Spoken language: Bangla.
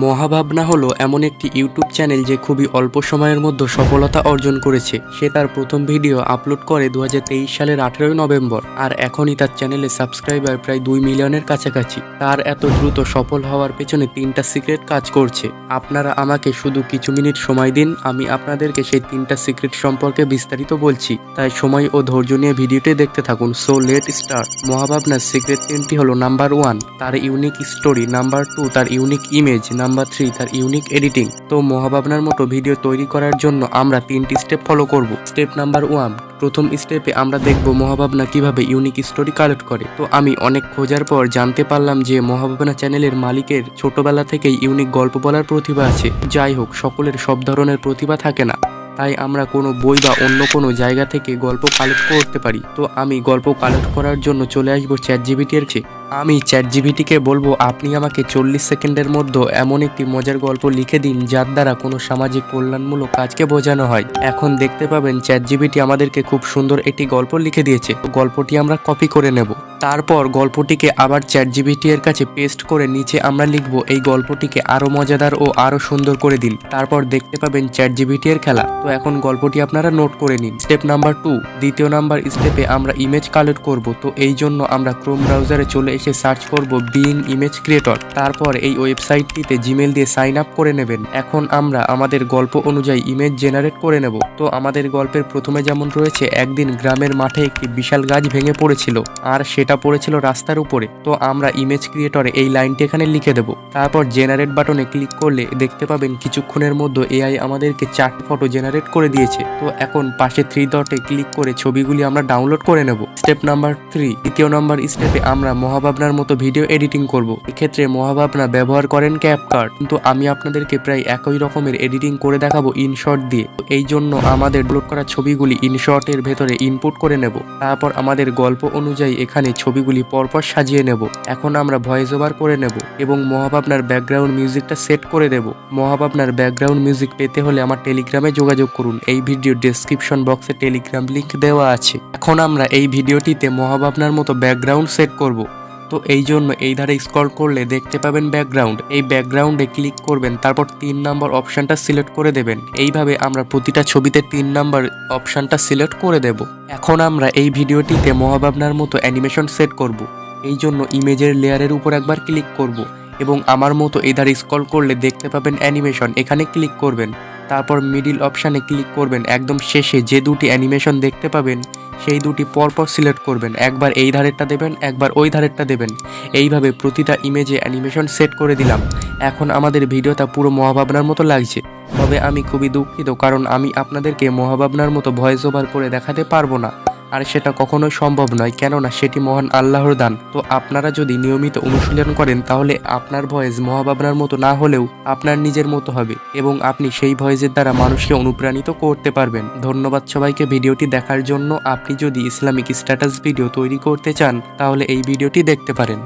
মহাভাবনা হলো এমন একটি ইউটিউব চ্যানেল যে খুবই অল্প সময়ের মধ্যে সফলতা অর্জন করেছে। সে তার প্রথম ভিডিও আপলোড করে 2023 সালের 18 নভেম্বর, আর এখনই তার চ্যানেলে সাবস্ক্রাইবার প্রায় 2 মিলিয়নের কাছাকাছি। তার এত দ্রুত সফল হওয়ার পেছনে 3টা সিক্রেট কাজ করছে। আপনারা আমাকে শুধু কিছু মিনিট সময় দিন, আমি আপনাদেরকে সেই 3টা সিক্রেট সম্পর্কে বিস্তারিত বলছি, তাই সময় ও ধৈর্য নিয়ে ভিডিওটি দেখতে থাকুন। So let start. মহাভাবনার সিক্রেট 3টি হলো: নাম্বার 1 তার ইউনিক স্টোরি, নাম্বার 2 তার ইউনিক ইমেজ, নাম্বার 3 তার ইউনিক এডিটিং। তো মহাভাবনার মতো ভিডিও তৈরি করার জন্য আমরা 3টি স্টেপ ফলো করব। স্টেপ নাম্বার 1, প্রথম স্টেপে আমরা দেখব মহাভাবনা কিভাবে ইউনিক স্টোরি কালেক্ট করে। তো আমি অনেক খোঁজার পর জানতে পারলাম যে মহাভাবনা চ্যানেলের মালিকের ছোটবেলা থেকেই ইউনিক গল্প বলার প্রতিভা আছে। যাই হোক, সকলের সব ধরনের প্রতিভা থাকে না, তাই আমরা কোনো বই বা অন্য কোনো জায়গা থেকে গল্প কালেক্ট করতে পারি। তো আমি গল্প কালেক্ট করার জন্য চলে আসবো চ্যাটজিপিটি এর কাছে। আমি চ্যাটজিপিটিকে বলবো, আপনি আমাকে 40 সেকেন্ডের মধ্যে এমন একটি মজার গল্প লিখে দিন যার দ্বারা কোনো সামাজিক কল্যাণমূলক কাজকে বোঝানো হয়। এখন দেখতে পাবেন চ্যাটজিপিটি আমাদেরকে খুব সুন্দর একটি গল্প লিখে দিয়েছে। গল্পটি আমরা কপি করে নেব। তারপর গল্পটিকে আবার চ্যাটজিপিটি এর কাছে পেস্ট করে নিচে আমরা লিখব, এই গল্পটিকে আরো মজাদার ও আরো সুন্দর করে দিন। তারপর দেখতে পাবেন চ্যাটজিপিটি এর খেলা। তো এখন গল্পটি আপনারা নোট করে নিন। স্টেপ নাম্বার 2, দ্বিতীয় নাম্বার স্টেপে আমরা ইমেজ কালেক্ট করব। তো এই জন্য আমরা ক্রোম ব্রাউজারে চলে এসে সার্চ করব বিইং ইমেজ ক্রিয়েটর। তারপর এই ওয়েবসাইটটিতে জিমেল দিয়ে সাইন আপ করে নেবেন। এখন আমরা আমাদের গল্প অনুযায়ী ইমেজ জেনারেট করে নেব। তো আমাদের গল্পের প্রথমে যেমন রয়েছে, একদিন গ্রামের মাঠে একটি বিশাল গাছ ভেঙে পড়েছিল আর সেটা পড়েছিল রাস্তার উপরে। তো আমরা ইমেজ ক্রিয়েটরে এই লাইনটি এখানে লিখে দেব। তারপর জেনারেট বাটনে ক্লিক করলে দেখতে পাবেন কিছুক্ষণের মধ্যে এআই আমাদেরকে 4টি ফটো জেনারেট করে দিয়েছে। তো এখন পাশে 3 ডটে ক্লিক করে ছবিগুলি আমরা ডাউনলোড করে নেব। স্টেপ নাম্বার 3, দ্বিতীয় নাম্বার স্টেপে আমরা মহাভাবনার মতো ভিডিও এডিটিং করব। এক্ষেত্রে মহাভাবনা ব্যবহার করেন ক্যাপকাট, কিন্তু আমি আপনাদেরকে প্রায় একই রকমের এডিটিং করে দেখাবো ইনশর্ট দিয়ে। এই জন্য আমাদের আপলোড করা ছবিগুলি ইনশর্টের ভেতরে ইনপুট করে নেব। তারপর আমাদের গল্প অনুযায়ী এখানে ছবিগুলি পরপর সাজিয়ে নেব। এখন আমরা ভয়েস ওভার করে নেব এবং মহাভাবনার ব্যাকগ্রাউন্ড মিউজিকটা সেট করে দেব। মহাভাবনার ব্যাকগ্রাউন্ড মিউজিক পেতে হলে আমার টেলিগ্রামে যোগাযোগ করুন। এই ভিডিও ডেসক্রিপশন বক্সে টেলিগ্রাম লিংক দেওয়া আছে। এখন আমরা এই ভিডিওটিতে মহাভাবনার মতো ব্যাকগ্রাউন্ড সেট করব। তো এই জন্য এই ধারে স্ক্রল করলে দেখতে পাবেন ব্যাকগ্রাউন্ড। এই ব্যাকগ্রাউন্ডে ক্লিক করবেন, তারপর 3 নম্বর অপশনটা সিলেক্ট করে দেবেন। এইভাবে আমরা প্রতিটা ছবিতে 3 নম্বর অপশনটা সিলেক্ট করে দেব। এখন আমরা এই ভিডিওটিতে মহাভাবনার মতো অ্যানিমেশন সেট করব। এই জন্য ইমেজের লেয়ারের উপর একবার ক্লিক করব এবং আমার মতো এই ধারে স্ক্রল করলে দেখতে পাবেন অ্যানিমেশন, এখানে ক্লিক করবেন। তারপর মিডিল অপশানে ক্লিক করবেন। একদম শেষে যে দুটি অ্যানিমেশন দেখতে পাবেন সেই দুটি পরপর সিলেক্ট করবেন। একবার এই ধারেরটা দেবেন, একবার ওই ধারেরটা দেবেন। এইভাবে প্রতিটা ইমেজে অ্যানিমেশন সেট করে দিলাম। এখন আমাদের ভিডিওটা পুরো মহাভাবনার মতো লাগছে। তবে আমি খুবই দুঃখিত, কারণ আমি আপনাদেরকে মহাভাবনার মতো ভয়েস ওভার করে দেখাতে পারবো না, আর সেটা কখনোই সম্ভব নয়, কেননা সেটি মহান আল্লাহর দান। তো আপনারা যদি নিয়মিত অনুশীলন করেন তাহলে আপনার ভয়েস মহাভাবনার মতো না হলেও আপনার নিজের মতো হবে এবং আপনি সেই ভয়েসের দ্বারা মানুষকে অনুপ্রাণিত করতে পারবেন। ধন্যবাদ সবাইকে ভিডিওটি দেখার জন্য। আপনি যদি ইসলামিক স্ট্যাটাস ভিডিও তৈরি করতে চান তাহলে এই ভিডিওটি দেখতে পারেন।